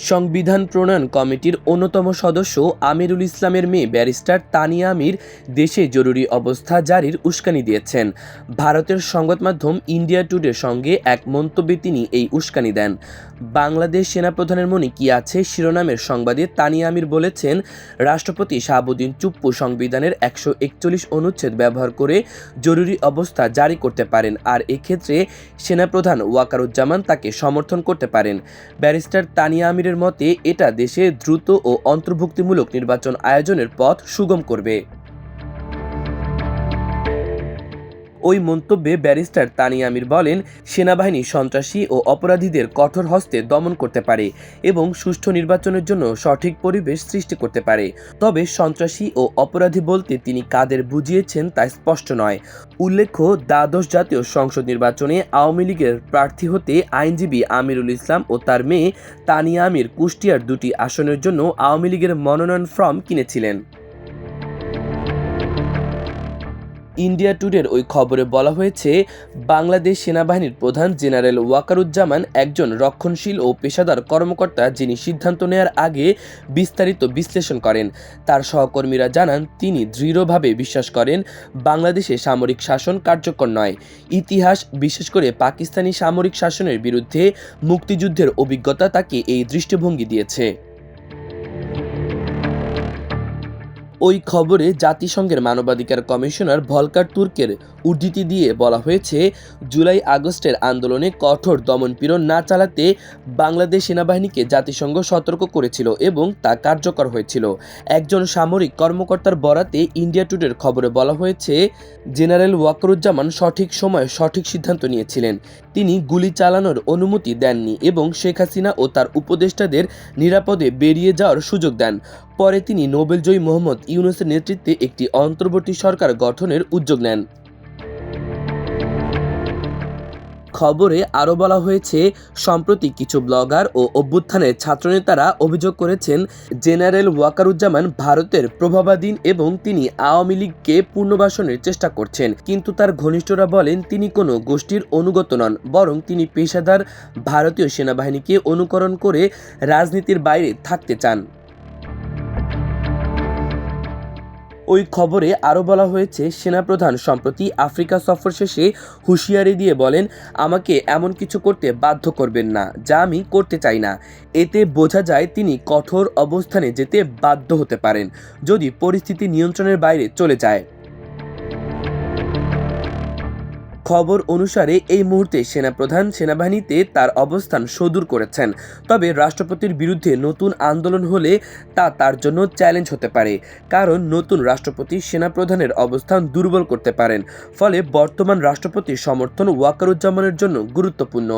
সংবিধান প্রণয়ন কমিটির অন্যতম সদস্য আমিরুল ইসলামের মেয়ে ব্যারিস্টার তানিয়া আমির দেশে জরুরি অবস্থা জারির উস্কানি দিয়েছেন। ভারতের সংবাদ মাধ্যম ইন্ডিয়া টুডের সঙ্গে এক মন্তব্যে তিনি এই উস্কানি দেন। বাংলাদেশ সেনাপ্রধানের মনে কি আছে শিরোনামের সংবাদে তানিয়া আমির বলেছেন, রাষ্ট্রপতি শাহাবুদ্দিন চুপ্পু সংবিধানের 141 অনুচ্ছেদ ব্যবহার করে জরুরি অবস্থা জারি করতে পারেন, আর এক্ষেত্রে সেনাপ্রধান ওয়াকারুজ্জামান তাকে সমর্থন করতে পারেন। ব্যারিস্টার তানিয়া আমিরের মতে এটা দেশে দ্রুত ও অন্তর্ভুক্তিমূলক নির্বাচন আয়োজনের পথ সুগম করবে। ওই মন্তব্যে ব্যারিস্টার তানিয়া আমির বলেন, সেনাবাহিনী সন্ত্রাসী ও অপরাধীদের কঠোর হস্তে দমন করতে পারে এবং সুষ্ঠু নির্বাচনের জন্য সঠিক পরিবেশ সৃষ্টি করতে পারে। তবে সন্ত্রাসী ও অপরাধী বলতে তিনি কাদের বুঝিয়েছেন তা স্পষ্ট নয়। উল্লেখ্য, দ্বাদশ জাতীয় সংসদ নির্বাচনে আওয়ামী লীগের প্রার্থী হতে আইনজীবী আমিরুল ইসলাম ও তার মেয়ে তানিয়া আমির কুষ্টিয়ার 2টি আসনের জন্য আওয়ামী লীগের মনোনয়ন ফর্ম কিনেছিলেন। ইন্ডিয়া টুডের ওই খবরে বলা হয়েছে, বাংলাদেশ সেনাবাহিনীর প্রধান জেনারেল ওয়াকারুজ্জামান একজন রক্ষণশীল ও পেশাদার কর্মকর্তা, যিনি সিদ্ধান্ত নেওয়ার আগে বিস্তারিত বিশ্লেষণ করেন। তার সহকর্মীরা জানান, তিনি দৃঢ়ভাবে বিশ্বাস করেন বাংলাদেশে সামরিক শাসন কার্যকর নয়। ইতিহাস, বিশেষ করে পাকিস্তানি সামরিক শাসনের বিরুদ্ধে মুক্তিযুদ্ধের অভিজ্ঞতা তাকে এই দৃষ্টিভঙ্গি দিয়েছে। ওই খবরে জাতিসংঘের মানবাধিকার কমিশনার ভলকার তুর্কের উদ্ধৃতি দিয়ে বলা হয়েছে, জুলাই আগস্টের আন্দোলনে কঠোর দমনপীড়ন না চালাতে বাংলাদেশ সেনাবাহিনীকে জাতিসংঘ সতর্ক করেছিল এবং তা কার্যকর হয়েছিল। একজন সামরিক কর্মকর্তার বরাতে ইন্ডিয়া টুডের খবরে বলা হয়েছে, জেনারেল ওয়াকারুজ্জামান সঠিক সময়ে সঠিক সিদ্ধান্ত নিয়েছিলেন। তিনি গুলি চালানোর অনুমতি দেননি এবং শেখ হাসিনা ও তার উপদেষ্টাদের নিরাপদে বেরিয়ে যাওয়ার সুযোগ দেন। পরে তিনি নোবেলজয়ী মোহাম্মদ ইউনূসের নেতৃত্বে একটি অন্তর্বর্তী সরকার গঠনের উদ্যোগ নেন। খবরে আরও বলা হয়েছে, সম্প্রতি কিছু ব্লগার ও অভ্যুত্থানের ছাত্রনেতারা অভিযোগ করেছেন, জেনারেল ওয়াকারুজ্জামান ভারতের প্রভাবাধীন এবং তিনি আওয়ামী লীগকে পুনর্বাসনের চেষ্টা করছেন। কিন্তু তার ঘনিষ্ঠরা বলেন, তিনি কোনো গোষ্ঠীর অনুগত নন, বরং তিনি পেশাদার ভারতীয় সেনাবাহিনীকে অনুকরণ করে রাজনীতির বাইরে থাকতে চান। ওই খবরে আরও বলা হয়েছে, সেনাপ্রধান সম্প্রতি আফ্রিকা সফর শেষে হুঁশিয়ারি দিয়ে বলেন, আমাকে এমন কিছু করতে বাধ্য করবেন না যা আমি করতে চাই না। এতে বোঝা যায় তিনি কঠোর অবস্থানে যেতে বাধ্য হতে পারেন যদি পরিস্থিতি নিয়ন্ত্রণের বাইরে চলে যায়। খবর অনুসারে এই মুহূর্তে সেনাপ্রধান সেনাবাহিনীতে তার অবস্থান সুদূর করেছেন। তবে রাষ্ট্রপতির বিরুদ্ধে নতুন আন্দোলন হলে তা তার জন্য চ্যালেঞ্জ হতে পারে, কারণ নতুন রাষ্ট্রপতি সেনাপ্রধানের অবস্থান দুর্বল করতে পারেন। ফলে বর্তমান রাষ্ট্রপতির সমর্থন ওয়াকারুজ্জামানের জন্য গুরুত্বপূর্ণ।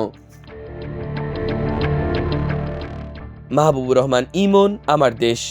মাহবুবুর রহমান ইমন, আমার দেশ।